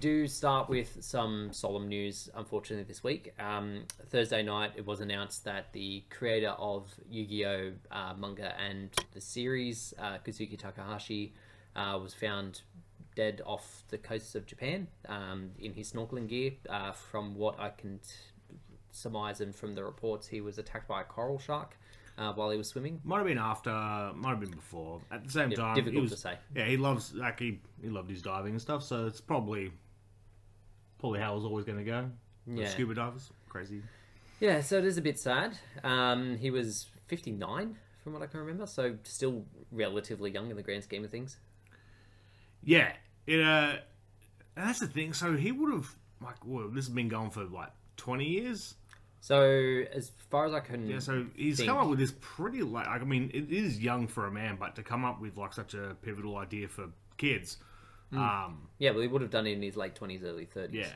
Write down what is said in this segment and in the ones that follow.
Do start with some solemn news, unfortunately, this week. Thursday night, it was announced that the creator of Yu-Gi-Oh! Manga and the series, Kazuki Takahashi, was found dead off the coasts of Japan in his snorkeling gear. From what I can surmise and from the reports, he was attacked by a coral shark while he was swimming. Might have been after, might have been before. At the same time, difficult to say. Yeah, he loved his diving and stuff, so it's probably how it was always going to go. Yeah. Scuba divers, crazy. Yeah, so it is a bit sad. He was 59, from what I can remember, so still relatively young in the grand scheme of things. Yeah, and that's the thing. So he would have this has been going for 20 years. So as far as I can, So he's come up with this pretty late. I mean, it is young for a man, but to come up with such a pivotal idea for kids. Well, he would have done it in his late 20s, early 30s.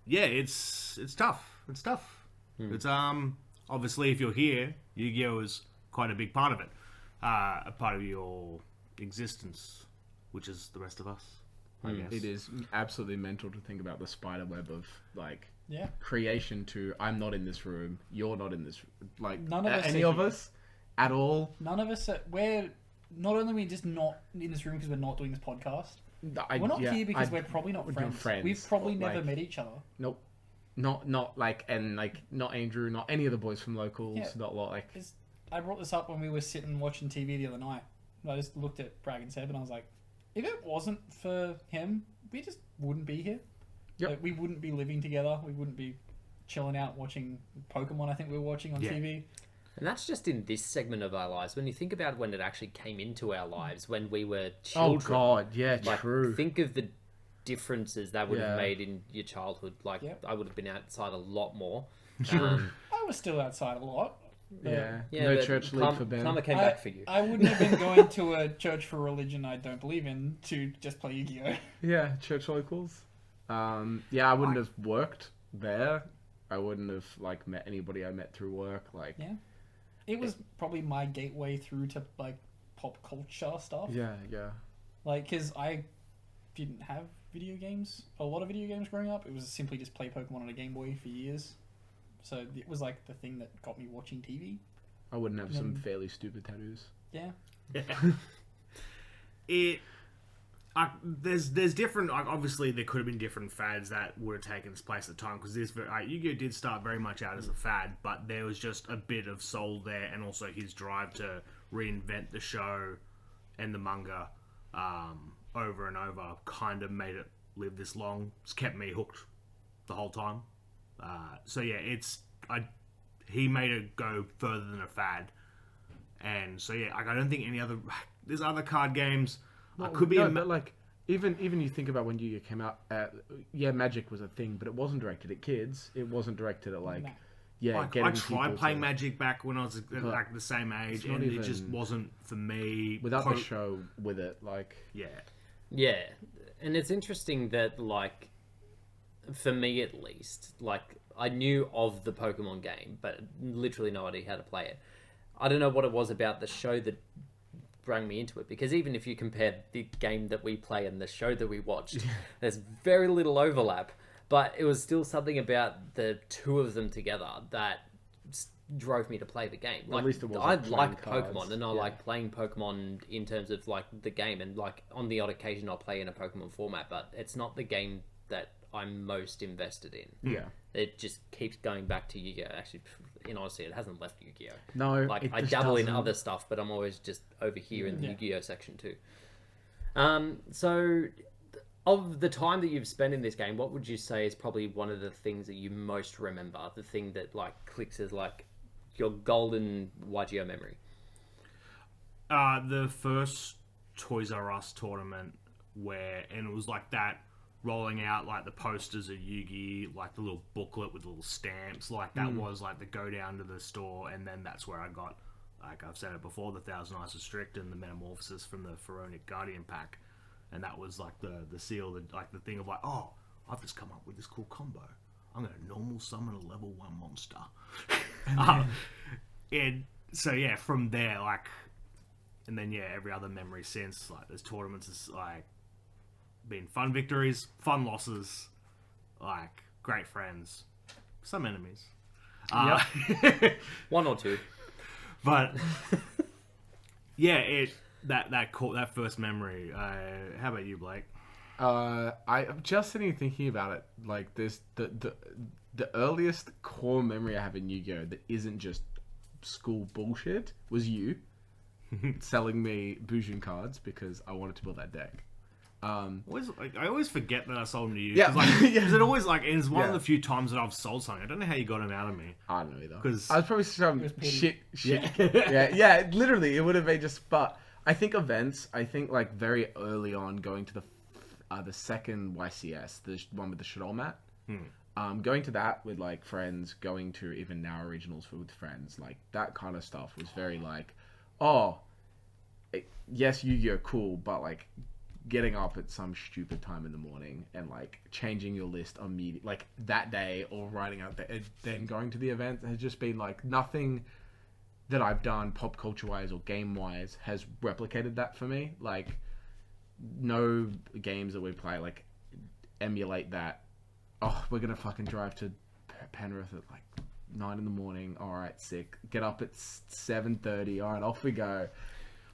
Yeah. It's tough. It's tough. It's obviously, if you're here, Yu-Gi-Oh is quite a big part of it. A part of your existence, which is the rest of us, I guess. It is absolutely mental to think about the spider web of creation to I'm not in this room, you're not in this none of us any of us at all. None of us we're not only are we just not in this room because we're not doing this podcast. We're not here because we're probably not friends. We've probably never met each other. Nope. Not not Andrew, not any of the boys from locals. Yeah. Not I brought this up when we were sitting watching TV the other night. I just looked at Bragg and Seb and I was like, if it wasn't for him, we just wouldn't be here. Yep. We wouldn't be living together. We wouldn't be chilling out watching Pokemon. I think we were watching on TV. And that's just in this segment of our lives. When you think about when it actually came into our lives, when we were children. Oh God, yeah, true. Think of the differences that would have made in your childhood. I would have been outside a lot more. I was still outside a lot. No church league for Ben. Karma came back for you. I wouldn't have been going to a church for religion I don't believe in to just play Yu-Gi-Oh! Yeah, church locals. I wouldn't have worked there. I wouldn't have met anybody I met through work. It was probably my gateway through to pop culture stuff. Yeah. Because I didn't have a lot of video games growing up. It was simply just play Pokemon on a Game Boy for years. So it was the thing that got me watching TV. I wouldn't have some fairly stupid tattoos. Yeah. There's different. Obviously, there could have been different fads that would have taken its place at the time because Yu-Gi-Oh did start very much out as a fad, but there was just a bit of soul there, and also his drive to reinvent the show and the manga over and over kind of made it live this long. It's kept me hooked the whole time. He made it go further than a fad, and I don't think there's other card games. Even you think about when Yu-Gi-Oh came out, Magic was a thing, but it wasn't directed at kids. It wasn't directed at I tried playing Magic back when I was the same age, and it just wasn't for me. Without the show with it, Yeah, and it's interesting that for me at least, I knew of the Pokemon game, but literally no idea how to play it. I don't know what it was about the show that brought me into it, because even if you compare the game that we play and the show that we watched, there's very little overlap, but it was still something about the two of them together that drove me to play the game. At least it wasn't I like cards. Pokemon, and I like playing Pokemon in terms of the game, and on the odd occasion I'll play in a Pokemon format, but it's not the game that I'm most invested in. Yeah. It just keeps going back to Yu-Gi-Oh! Actually, in honesty, it hasn't left Yu-Gi-Oh! No, I dabble in other stuff, but I'm always just over here in the Yu-Gi-Oh! Section too. So, of the time that you've spent in this game, what would you say is probably one of the things that you most remember? The thing that clicks as your golden YGO memory? The first Toys R Us tournament and it was that, rolling out the posters of Yu-Gi, the little booklet with the little stamps, that was the go down to the store, and then that's where I got, I've said it before, the Thousand Eyes Restrict and the Metamorphosis from the Pharaonic Guardian pack, and that was the seal, the thing of I've just come up with this cool combo. I'm gonna normal summon a level 1 monster. And so from there, And then every other memory since, like those tournaments has like been fun victories, fun losses, like great friends, some enemies. One or two. But that first memory. How about you, Blake? I'm just sitting here thinking about it. Like this, the earliest core memory I have in Yu-Gi-Oh that isn't just school bullshit was you selling me Bujin cards because I wanted to build that deck. I always forget that I sold them to you. Yeah. Because it always it's one of Yeah. the few times that I've sold something. I don't know how you got them out of me. I don't know either. 'Cause- I was probably some petty. shit. Yeah. yeah. Literally, it would have been just. But I think events. I think like very early on, going to the second YCS, the one with the Shadol mat. Going to that with like friends, going to even now regionals with friends, like that kind of stuff was very like, yes, Yu-Gi-Oh cool, but like getting up at some stupid time in the morning and like changing your list immediately, like that day, or writing out then going to the event has just been like nothing that I've done pop culture wise or game wise has replicated that for me. Like no games that we play like emulate that. Oh, we're gonna fucking drive to Penrith at like 9 in the morning. All right, sick. Get up at 7:30. All right, off we go.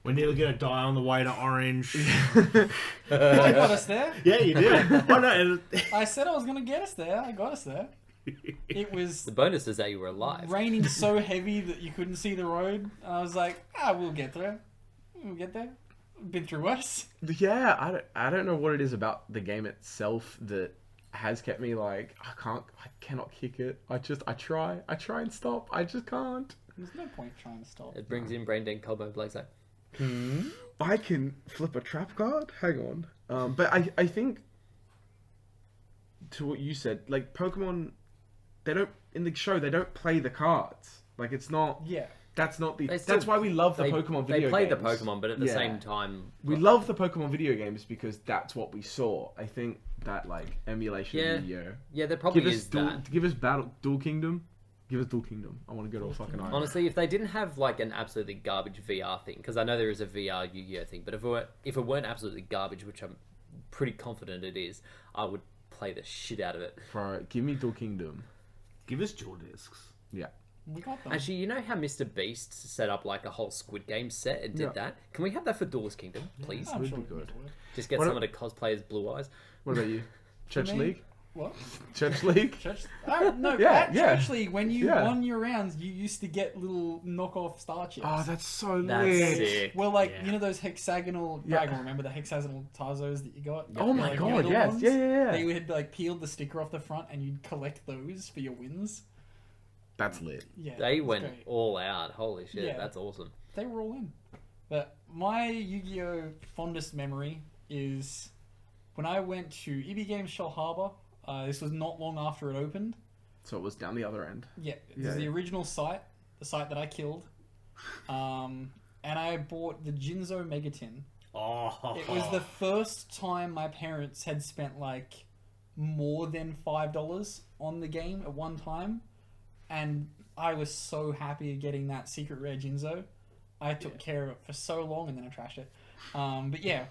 We're nearly gonna die on the way to Orange. I got us there. Yeah, you did. Oh no. I said I was going to get us there. I got us there. It was The bonus is that you were alive. raining so heavy that you couldn't see the road. And I was like, we'll get there. We'll get there. Been through worse. Yeah, I don't know what it is about the game itself that has kept me like I cannot kick it. I try and stop. I just can't. There's no point trying to stop. It brings in Brain Dead Combo Blaze. I can flip a trap card. Hang on. But I think to what you said, like Pokemon, they don't play the cards. Like it's not. Yeah. That's not the. They still- That's why we love the They Pokemon video They play games. the Pokemon, but at the Yeah. same time, We love the Pokemon video games because that's what we saw. I think that like emulation Yeah. of Yu-Gi-Oh. yeah, there probably Give us is that. give us Dual Kingdom. Give us Dual Kingdom. I want to go to a fucking island. Honestly, if they didn't have like an absolutely garbage VR thing, because I know there is a VR Yu-Gi-Oh thing, but if it weren't absolutely garbage, which I'm pretty confident it is, I would play the shit out of it. Bro, give me Dual Kingdom. Give us dual discs. Yeah. We got them. Actually, you know how Mr. Beast set up like a whole Squid Game set and did Yeah. that? Can we have that for Duelist Kingdom, please? I'm would sure be we can good. do it. Just get What someone to cosplay as Blue Eyes. What about you? Church me? League? What? Church League? Church? No, Yeah, at yeah. Church League, when you Yeah. won your rounds, you used to get little knockoff star chips. Oh, that's so That's lit. sick. Well, like, Yeah. you know those hexagonal... Yeah. I can remember the hexagonal Tarzos that you got? Oh my Like, god, yellow yes. ones? Yeah. They had, like, peeled the sticker off the front and you'd collect those for your wins. That's lit. Yeah, They it was went great. all out. Holy shit, Yeah. that's awesome. They were all in. But my Yu-Gi-Oh! Fondest memory is when I went to EB Games Shell Harbour. This was not long after it opened. So it was down the other end. Yeah, this Yeah, is the yeah. original site, the site that I killed. And I bought the Jinzo Megatin. Oh. It was the first time my parents had spent like more than $5 on the game at one time, and I was so happy getting that secret rare Jinzo. I took care of it for so long and then I trashed it. But yeah,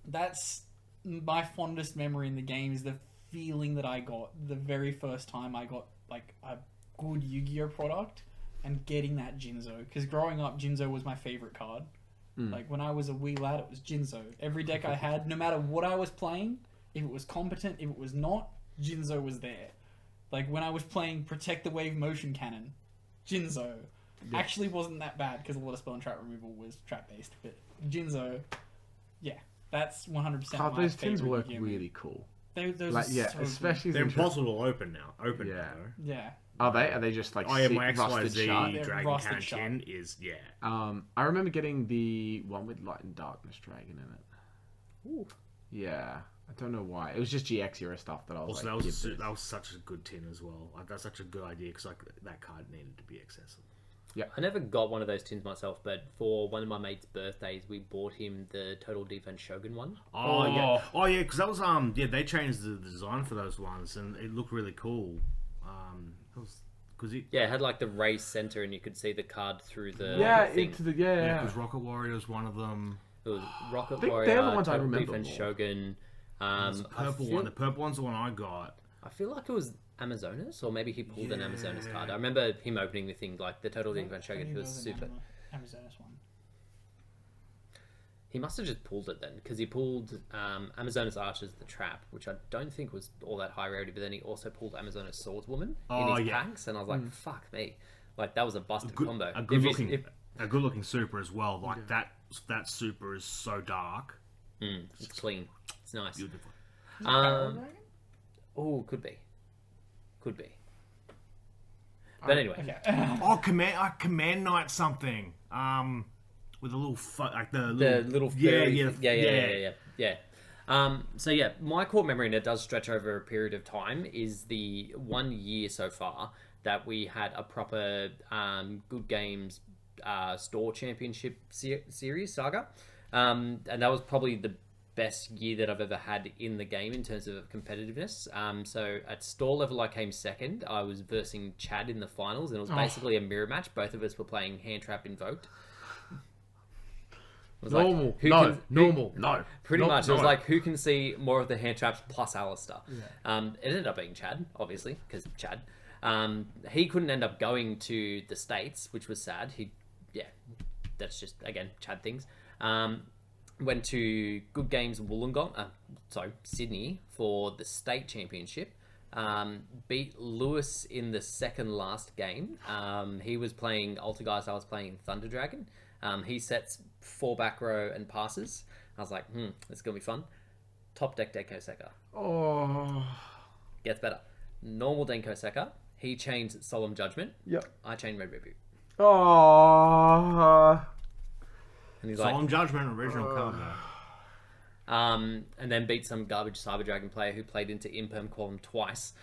that's my fondest memory in the game, is the feeling that I got the very first time I got like a good Yu-Gi-Oh product and getting that Jinzo. Because growing up, Jinzo was my favorite card. Like when I was a wee lad, it was Jinzo. Every deck I had, no matter what I was playing, if it was competent, if it was not, Jinzo was there. Like when I was playing Protect the Wave Motion Cannon, Jinzo actually wasn't that bad because a lot of spell and trap removal was trap based. But Jinzo, yeah, that's 100% Oh, my those tins favorite work Yu-Gi-Oh game. really cool. Those Like are yeah, so good. especially They're the impossible to open now. Open Yeah. now, though. Yeah, Are they? Are they just like Oh yeah, sick, my rusted XYZ shut? They're Dragon rusted Cannon shut. tin is I remember getting the one with Light and Darkness Dragon in it. Ooh. Yeah, I don't know why. It was just GX era stuff that I was Also, like, that was give this. that was such a good tin as well. Like that's such a good idea because like that card needed to be accessible. I never got one of those tins myself, but for one of my mates' birthdays, we bought him the Total Defense Shogun one. Oh yeah, because that was they changed the design for those ones and it looked really cool. It was Because it had like the race center, and you could see the card through the thing. Because Rocket Warrior was one of them. It was Rocket think Warrior, they're the ones I Total remember Defense more. Shogun. The purple one. The purple one's the one I got. I feel like it was Amazonas, or maybe he pulled an Amazonas card. I remember him opening the thing like the Total Defense Shogun. He was super. Amazonas one. He must have just pulled it then, because he pulled Amazonas Archer's The Trap, which I don't think was all that high rarity, but then he also pulled Amazonas Swordswoman in his packs, and I was like, fuck me. Like, that was a busted combo. A good looking super as well. Like, that super is so dark. It's clean. It's nice. Beautiful. Oh, could be. But anyway. Okay. Command Knight something. With a little the little fairy. Yeah. So yeah, my core memory, and it does stretch over a period of time, is the 1 year so far that we had a proper Good Games store championship series saga, and that was probably the best year that I've ever had in the game in terms of competitiveness. So at store level, I came second. I was versing Chad in the finals, and it was basically a mirror match. Both of us were playing Hand Trap Invoked. Normal. No. Pretty much. It was like, who can see more of the hand traps plus Alistair? Yeah. It ended up being Chad, obviously, because Chad. He couldn't end up going to the States, which was sad. That's just, again, Chad things. Went to Good Games Wollongong, Sydney, for the state championship. Beat Lewis in the second last game. He was playing Altergeist, I was playing Thunder Dragon. He sets 4 back row and passes. I was like, it's going to be fun. Top deck Denko Sekka. Oh. Gets better. Normal Denko Sekka. He chains Solemn Judgment. Yep. I chain Red Rebuke. Oh. And he's Solemn Judgment, original cover. And then beat some garbage Cyber Dragon player who played into Imperm Qualm twice.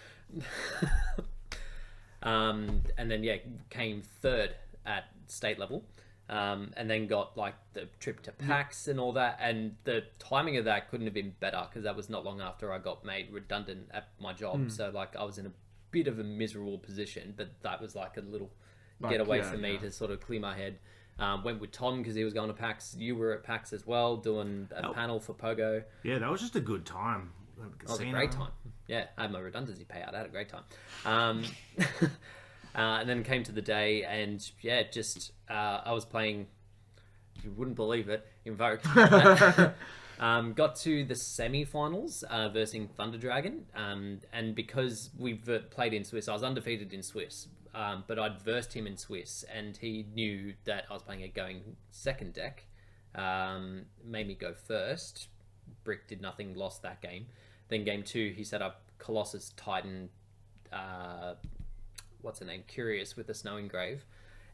And then, came third at state level. And then got like the trip to PAX and all that, and the timing of that couldn't have been better because that was not long after I got made redundant at my job. So like I was in a bit of a miserable position, but that was like a little getaway for me to sort of clear my head. Went with Tom because he was going to PAX. You were at PAX as well, doing a panel for Pogo. Yeah, that was just a good time. That was a great time. Yeah, I had my redundancy payout. I had a great time. And then came to the day, and I was playing, you wouldn't believe it, Invoke. Got to the semi-finals versing Thunder Dragon, and because we've played in Swiss, I was undefeated in Swiss, but I'd versed him in Swiss, and he knew that I was playing a going second deck, made me go first. Brick did nothing, lost that game. Then game 2, he set up Colossus Titan, what's her name? Curious with the Snow Engrave.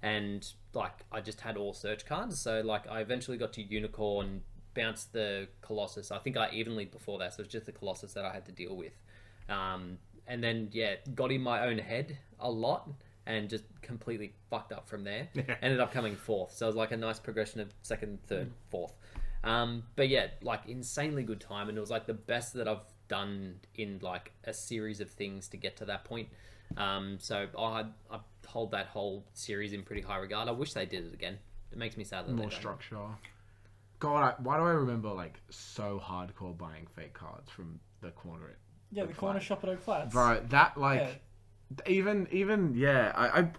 And like I just had all search cards, so like I eventually got to Unicorn, bounced the Colossus. I think I evenly before that, so it's just the Colossus that I had to deal with. And then got in my own head a lot and just completely fucked up from there. Ended up coming 4th, so it was like a nice progression of 2nd, 3rd, 4th. But like insanely good time, and it was like the best that I've done in like a series of things to get to that point. So I hold that whole series in pretty high regard. I wish they did it again. It makes me sad that more they structure. God, why do I remember like so hardcore buying fake cards from the corner? The corner shop at Oak Flats. Bro, that like even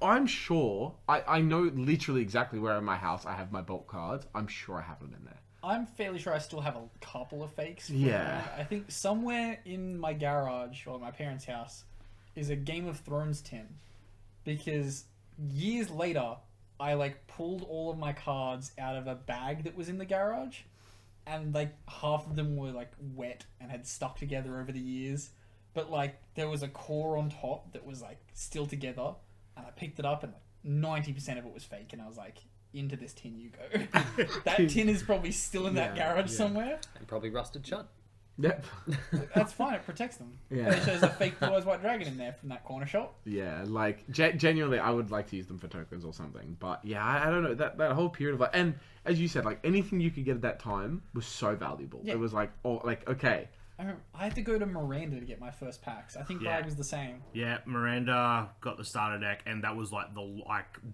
I'm sure I know literally exactly where in my house I have my bulk cards. I'm sure I have them in there. I'm fairly sure I still have a couple of fakes. Yeah. I think somewhere in my garage or my parents' house is a Game of Thrones tin, because years later I like pulled all of my cards out of a bag that was in the garage, and like half of them were like wet and had stuck together over the years, but like there was a core on top that was like still together, and I picked it up and like 90% of it was fake, and I was like, into this tin you go. That tin is probably still in that garage somewhere, and probably rusted shut. Yep. That's fine, it protects them. Yeah. And it shows a fake Blue Eyes White Dragon in there from that corner shop. Yeah, like genuinely I would like to use them for tokens or something, but I don't know, that whole period of like, and as you said, like anything you could get at that time was so valuable. It was like, okay, I had to go to Miranda to get my first packs. I think Yeah. Bragg was the same. Yeah, Miranda got the starter deck, and that was like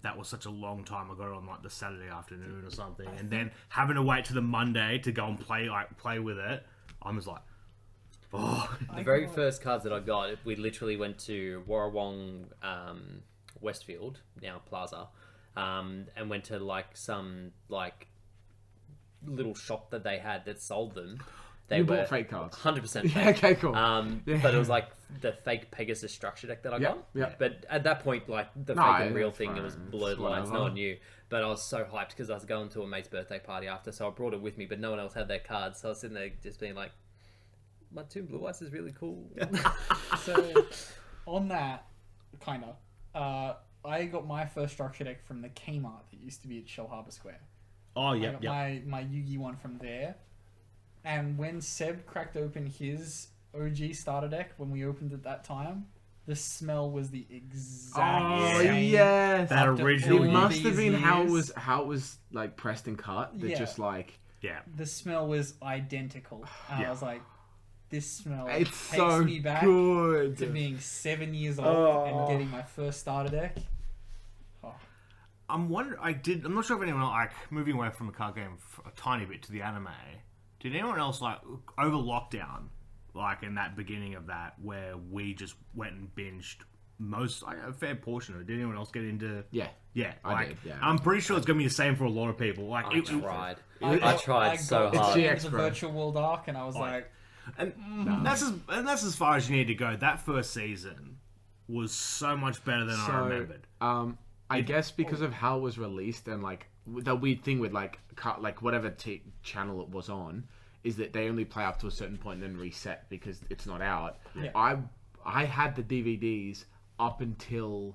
that was such a long time ago on like the Saturday afternoon or something, and then having to wait to the Monday to go and play with it, I was like, oh, The very first cards that I got, we literally went to Warrawong, Westfield, now Plaza, and went to like some like little shop that they had that sold them. They You were bought fake cards. 100% fake. Yeah, okay, cool. But it was like the fake Pegasus structure deck that I got. yeah. But at that point, like the No, fake and real it's thing, fine. it was blurred It's lines. No whatever. one knew. But I was so hyped because I was going to a mate's birthday party after, so I brought it with me. But no one else had their cards, so I was sitting there just being like, "My Two Blue Eyes is really cool." So, on that, I got my first structure deck from the Kmart that used to be at Shell Harbour Square. oh I yeah, got yeah. my Yugi one from there. And when Seb cracked open his OG starter deck, when we opened it that time, the smell was the exact Oh same. yes, That After original it all must these have been how it years, was like pressed and cut. That Yeah. just like Yeah, the smell was identical. And Yeah. I was like, this smell it's takes so me back good. to being 7 years old Oh. and getting my first starter deck. Oh, I'm wondering. I'm not sure if anyone else, like moving away from the card game a tiny bit to the anime. Did anyone else like over lockdown, like in that beginning of that, where we just went and binged like a fair portion of it? Did anyone else get into? Yeah, Yeah, I like, did, yeah. I'm pretty sure it's gonna be the same for a lot of people. Like I tried. I I tried so got hard. into GX, the bro. virtual world arc, and I was like, And that's as far as you need to go. That first season was so much better than I remembered. I guess because of how it was released and like the weird thing with like whatever channel it was on is that they only play up to a certain point and then reset because it's not out. Yeah. I had the DVDs up until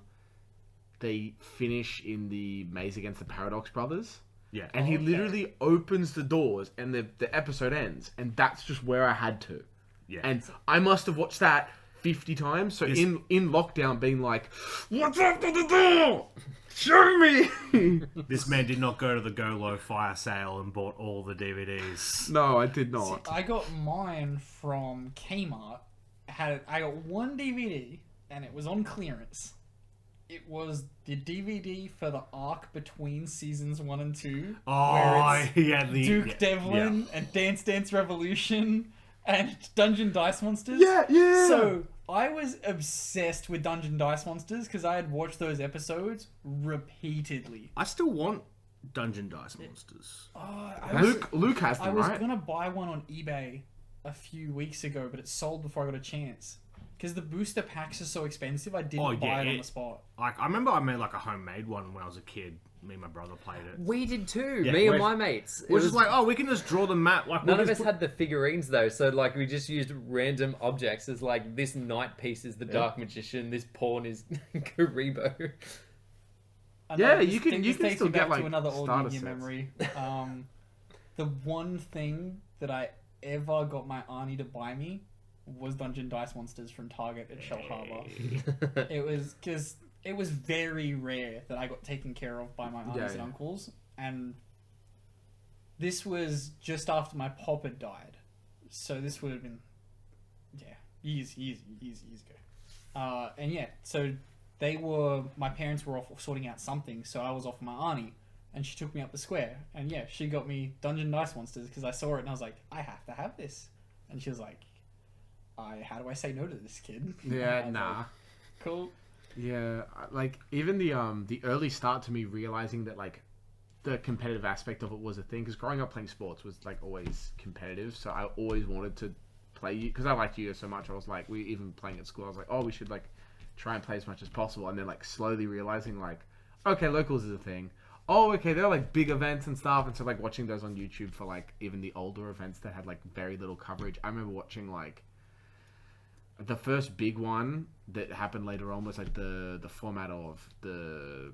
they finish in the Maze Against the Paradox Brothers. Yeah, And he Okay. literally opens the doors and the episode ends. And that's just where I had to. yeah. And I must have watched that 50 times. So This- in lockdown being like, what's after the door? Show me! This man did not go to the Go Low fire sale and bought all the DVDs. No, I did not. I got mine from Kmart. I got one DVD, and it was on clearance. It was the DVD for the arc between seasons 1 and 2. Oh, where it's yeah, the Duke yeah, Devlin and Dance Dance Revolution and Dungeon Dice Monsters. Yeah. So I was obsessed with Dungeon Dice Monsters because I had watched those episodes repeatedly. I still want Dungeon Dice Monsters. Luke has I them, was right? gonna buy one on eBay a few weeks ago, but it sold before I got a chance. Because the booster packs are so expensive, I didn't Oh, yeah, buy it on it- the spot. Like I remember I made like a homemade one when I was a kid. Me and my brother played it. We did too. Yeah, Me and we're- my mates. It We're was just like, oh, we can just draw the map. Like none we'll of us just had the figurines though, so like we just used random objects as like this knight piece is the Dark Magician, this pawn is Karibo. I Yeah, know, you can- this you can takes still me get, back like, to another old starter Yu-Gi-Oh sets. memory. The one thing that I ever got my auntie to buy me was Dungeon Dice Monsters from Target at Shell Harbour. It was because it was very rare that I got taken care of by my aunts and yeah. uncles, and this was just after my pop had died, so this would have been years ago. And yeah, so my parents were off sorting out something, so I was off with my auntie, and she took me up the square, and yeah, she got me Dungeon Dice Monsters because I saw it and I was like, I have to have this, and she was like, how do I say no to this kid? Yeah, And I was nah. like, cool. Yeah, like even the early start to me realizing that like the competitive aspect of it was a thing because growing up playing sports was like always competitive, so I always wanted to play because I liked Yu-Gi-Oh so much. I was like, we even playing at school. I was like, oh, we should like try and play as much as possible, and then like slowly realizing like, okay, locals is a thing. Oh, okay, they're like big events and stuff, and so like watching those on YouTube for like even the older events that had like very little coverage. I remember watching like. The first big one that happened later on was like the format of the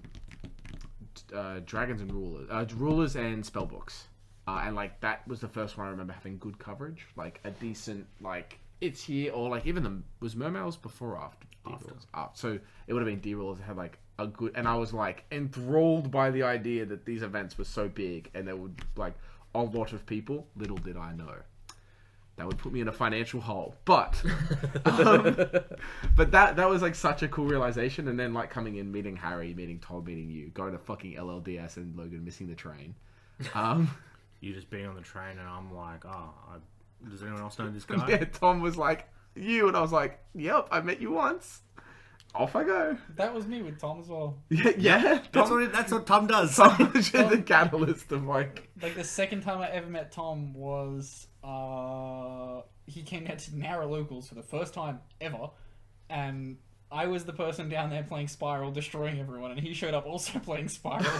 Dragons and Rulers and Spellbooks, and like that was the first one I remember having good coverage, like a decent like it's here or like even was Mermails before or after D-Rulers? So it would have been D-Rulers that had like a good, and I was like enthralled by the idea that these events were so big and there would like a lot of people. Little did I know that would put me in a financial hole. But but that was like such a cool realization. And then like coming in, meeting Harry, meeting Todd, meeting you, going to fucking LLDS and Logan missing the train. You just being on the train, and I'm like, does anyone else know this guy? Yeah, Tom was like, you, and I was like, yep, I met you once. Off I go. That was me with Tom as well. Yeah. That's what Tom does. Tom was just the catalyst of like the second time I ever met Tom was he came down to Nara Locals for the first time ever, and I was the person down there playing Spiral, destroying everyone, and he showed up also playing Spiral.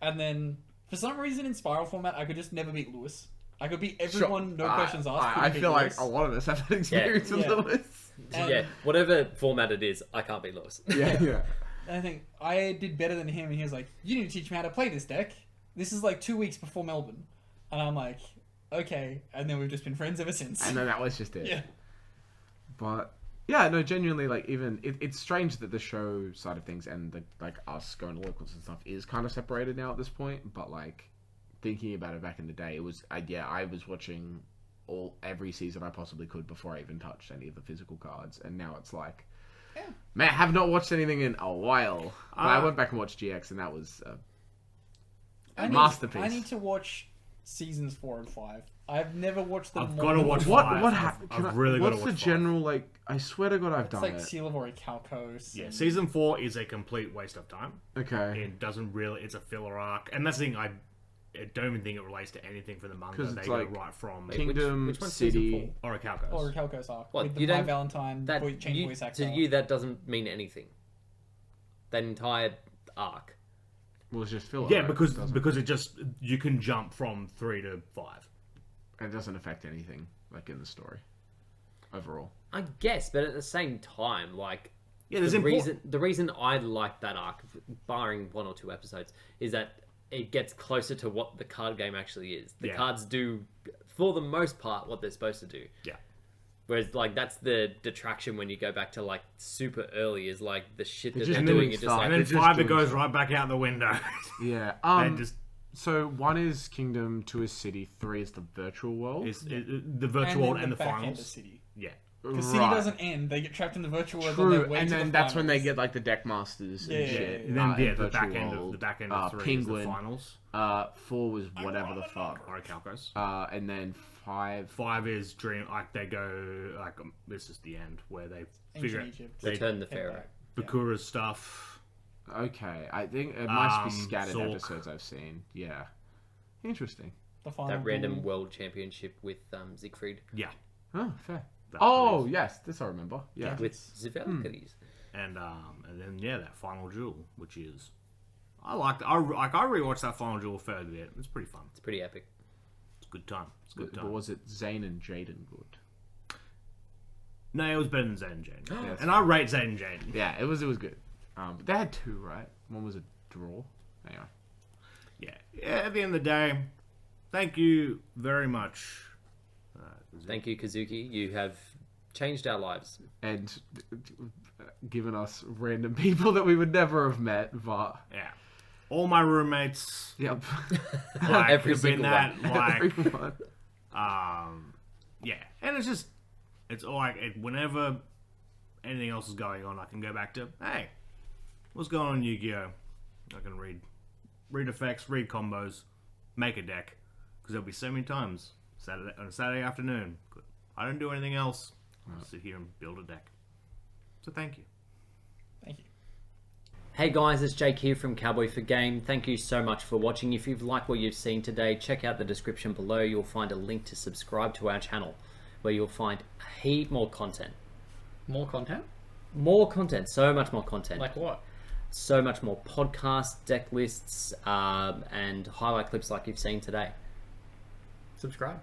And then for some reason in Spiral format, I could just never beat Lewis. I could beat everyone, no questions asked. I feel Lewis. like a lot of us have that experience with Yeah. Lewis. Yeah, whatever format it is, I can't be Lewis. Yeah. And I think I did better than him, and he was like, "You need to teach me how to play this deck. This is like 2 weeks before Melbourne." And I'm like, "Okay." And then we've just been friends ever since. And then that was just it. Yeah. But yeah, no, genuinely, like even it's strange that the show side of things and the like us going to locals and stuff is kind of separated now at this point. But like thinking about it back in the day, it was I was watching every season I possibly could before I even touched any of the physical cards, and now it's like, man, I have not watched anything in a while. But I went back and watched GX, and that was a masterpiece. I need to watch seasons 4 and 5. I've never watched them. I've got to watch What 5. happened? I've really got to What's watch the 5. general like? I swear to God, I've It's done like it. Seal of Orichalcos. Yeah, and- season 4 is a complete waste of time. Okay. It doesn't really. It's a filler arc, and that's the thing. I don't even think it relates to anything from the manga. 'Cause They it's go like right from Kingdom which one's City. season Orichalcos. Orichalcos arc. What, with you the My don't- Valentine change voice actor. To you, that doesn't mean anything. That entire arc. Well, it's just filler. Yeah, right? because it just you can jump from 3 to 5. It doesn't affect anything like in the story overall. I guess, but at the same time, like Yeah, there's the reason I like that arc, barring 1 or 2 episodes, is that it gets closer to what the card game actually is. The Yeah. cards do, for the most part, what they're supposed to do. Yeah. Whereas, like, that's the detraction when you go back to, like, super early, is, like, the shit that just they're doing doing. You're just stuff. like, And then They're just 5 it doing goes stuff. right back out the window. Yeah. And just So 1 is Kingdom, 2 is City, 3 is the virtual world. the virtual world then and the back end of finals. City. Yeah. The city doesn't end. They get trapped in the virtual world. True, and and that's when they get like the deck masters and Yeah, shit. And then in the virtual back end world. of 3 Penguin. is the finals. 4 was whatever the fuck. Orichalcos. And then 5. 5 is dream. Like they go like this is the end where they figure Ancient Egypt. Return the Head Pharaoh. back. Bakura's stuff. Okay, I think it must be scattered Zork. episodes I've seen. Yeah, interesting. The final that random duel. world championship with Siegfried. Yeah. Oh, fair. That Oh, is. yes, this I remember. Yeah. With Zvelkes. And then that final duel, which is I liked. I rewatched that final duel a fair bit. It's pretty fun. It's pretty epic. It's a good time. It's a good But time. was it Zayn and Jaden good? No, it was better than Zayn and Jane. Yes. And I rate Zayn and Jane. Yeah, it was good. But they had 2, right? 1 was a draw. Anyway. Yeah. At the end of the day, thank you very much. Thank you, Kazuki. You have changed our lives. And given us random people that we would never have met, but Yeah. All my roommates, yep. like, Every have been single that, one. like, Everyone. yeah. And it's all like, whenever anything else is going on, I can go back to, hey, what's going on in Yu-Gi-Oh? I can read effects, read combos, make a deck. Because there'll be so many times, on a Saturday afternoon, I don't do anything else. I'll just sit here and build a deck. So thank you. Thank you. Hey guys, it's Jake here from Cowboy for Game. Thank you so much for watching. If you've liked what you've seen today, check out the description below. You'll find a link to subscribe to our channel, where you'll find a heap more content. More content? More content, so much more content. Like what? So much more podcasts, deck lists, and highlight clips like you've seen today. Subscribe.